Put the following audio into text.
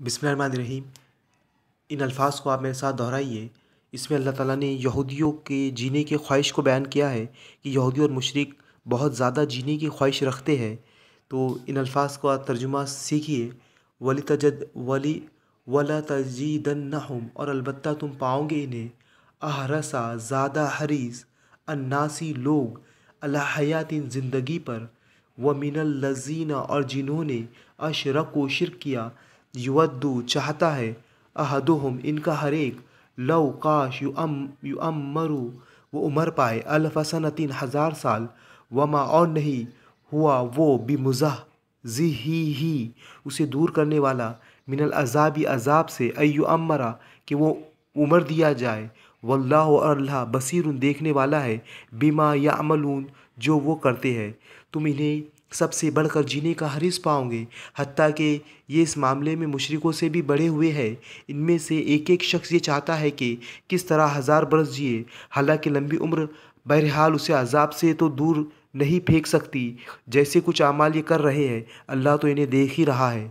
بسم اللہ الرحمن الرحیم۔ ان الفاظ کو آپ میرے ساتھ دہرائیے۔ اس میں اللہ تعالیٰ نے یہودیوں کے جینے کی خواہش کو بیان کیا ہے کہ یہودی اور مشرک بہت زیادہ جینے کی خواہش رکھتے ہیں۔ تو ان الفاظ کا ترجمہ سیکھیے۔ وَلَتَجِدَنَّهُمْ، اور البتہ تم پاؤ گے انہیں، احرص، زیادہ حریص، الناسی لوگ، علی حیات زندگی پر، وَمِنَ الَّذِينَ، اور جنہوں نے، اشرکوا شرک کیا، یودو چاہتا ہے، احدہم ان کا ہر ایک، لو کاش، یعمرو وہ عمر پائے، الف سنۃ 1000 سال، وما اور نہیں، ہوا وہ، بمزحزحہ اسے دور کرنے والا، من العذاب عذاب سے، ایعمر کہ وہ عمر دیا جائے، واللہ اور اللہ بصیر دیکھنے والا ہے، بما یعملون جو وہ کرتے ہیں۔ تم انہیں سب سے بڑھ کر جینے کا حریص پاؤ گے، حتیٰ کہ یہ اس معاملے میں مشرکوں سے بھی بڑھے ہوئے ہیں۔ ان میں سے ایک ایک شخص یہ چاہتا ہے کہ کس طرح 1000 برس جیے، حالانکہ لمبی عمر بہرحال اسے عذاب سے تو دور نہیں پھینک سکتی۔ جیسے کچھ اعمال یہ کر رہے ہیں، اللہ تو انہیں دیکھ ہی رہا ہے۔